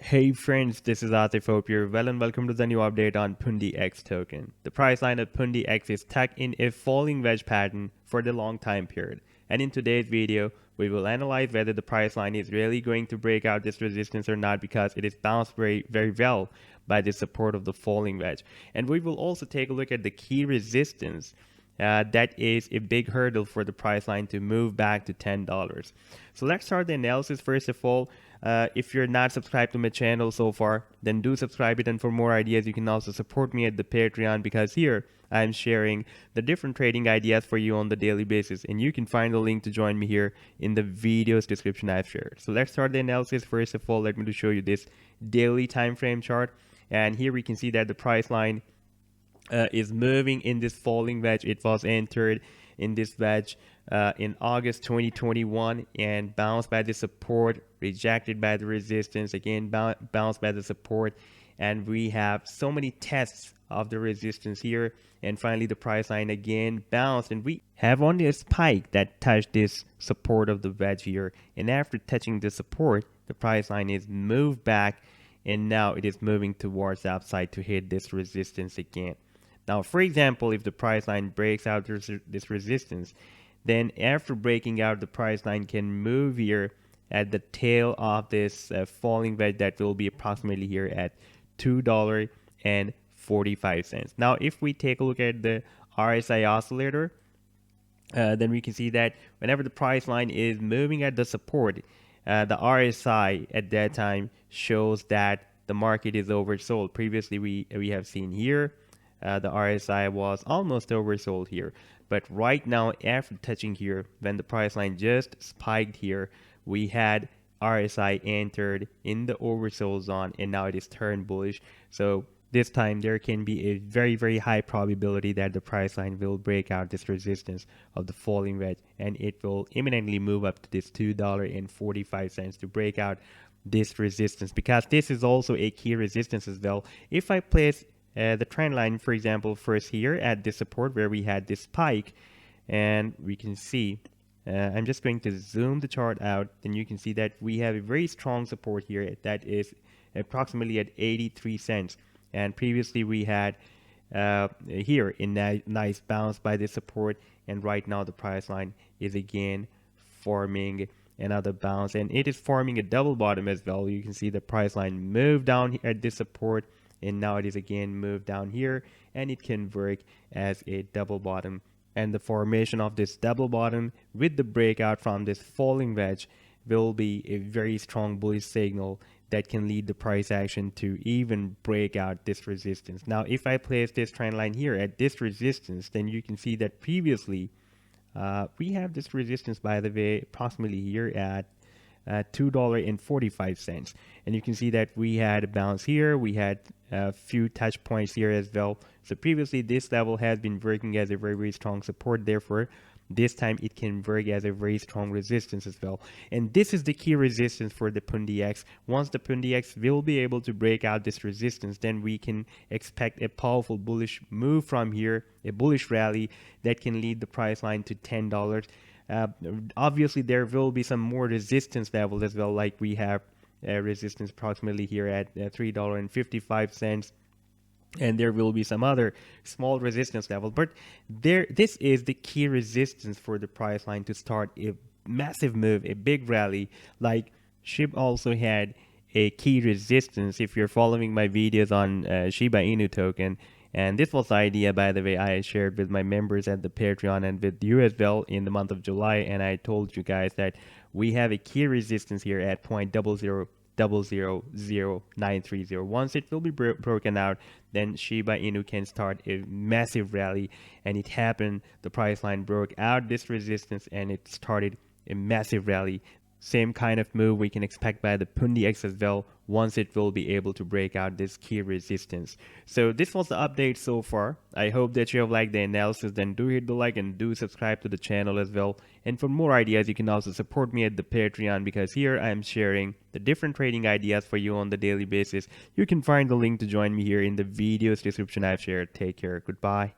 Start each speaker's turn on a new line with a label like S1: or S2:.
S1: Hey friends, this is Atif. Hope you're well and welcome to the new update on pundix token. The price line of pundix is stuck in a falling wedge pattern for the long time period. And in today's video, we will analyze whether the price line is really going to break out this resistance or not, because it is bounced very well by the support of the falling wedge. And we will also take a look at the key resistance that is a big hurdle for the price line to move back to $10. So let's start the analysis. First of all, if you're not subscribed to my channel so far, then do subscribe it. And for more ideas, you can also support me at the Patreon, because here I'm sharing the different trading ideas for you on the daily basis. And you can find the link to join me here in the video's description I've shared. So let's start the analysis. First of all, let me show you this daily time frame chart. And here we can see that the price line is moving in this falling wedge. It was entered in this wedge in August 2021 and bounced by the support, rejected by the resistance, again bounced by the support, and we have so many tests of the resistance here, and finally the price line again bounced, and we have only a spike that touched this support of the wedge here, and after touching the support, the price line is moved back, and now it is moving towards the upside to hit this resistance again. Now, for example, if the price line breaks out this resistance, then after breaking out, the price line can move here at the tail of this falling wedge that will be approximately here at $2.45. Now, if we take a look at the RSI Oscillator, then we can see that whenever the price line is moving at the support, the RSI at that time shows that the market is oversold. Previously, we have seen here the RSI was almost oversold here, but right now after touching here, when the price line just spiked here, we had RSI entered in the oversold zone, and now it is turned bullish. So this time there can be a very high probability that the price line will break out this resistance of the falling wedge, and it will imminently move up to this $2.45 to break out this resistance, because this is also a key resistance as well. If I place the trend line, for example, first here at this support where we had this spike, and we can see, I'm just going to zoom the chart out, then you can see that we have a very strong support here that is approximately at 83 cents. And previously we had here a nice bounce by this support, and right now the price line is again forming another bounce, and it is forming a double bottom as well. You can see the price line move down at this support, and now it is again moved down here, and it can work as a double bottom. And the formation of this double bottom with the breakout from this falling wedge will be a very strong bullish signal that can lead the price action to even break out this resistance. Now, if I place this trend line here at this resistance, then you can see that previously we have this resistance, by the way, approximately here at $2.45, and you can see that we had a bounce here, we had a few touch points here as well. So previously this level has been working as a very strong support, therefore this time it can work as a very strong resistance as well. And this is the key resistance for the pundix. Once the pundix will be able to break out this resistance, then we can expect a powerful bullish move from here, a bullish rally that can lead the price line to $10. Obviously there will be some more resistance levels as well, like we have resistance approximately here at $3.55, and there will be some other small resistance levels, but this is the key resistance for the price line to start a massive move, a big rally. Like SHIB also had a key resistance. If you're following my videos on Shiba Inu token, and this was the idea, by the way, I shared with my members at the Patreon and with you as well in the month of July, and I told you guys that we have a key resistance here at 0.000930. Once it will be broken out, then Shiba Inu can start a massive rally, and it happened. The price line broke out this resistance and it started a massive rally. Same kind of move we can expect by the pundix as well, once it will be able to break out this key resistance. So this was the update so far. I hope that you have liked the analysis. Then do hit the like and do subscribe to the channel as well. And for more ideas, you can also support me at the Patreon, because here I am sharing the different trading ideas for you on the daily basis. You can find the link to join me here in the video's description I've shared. Take care. Goodbye.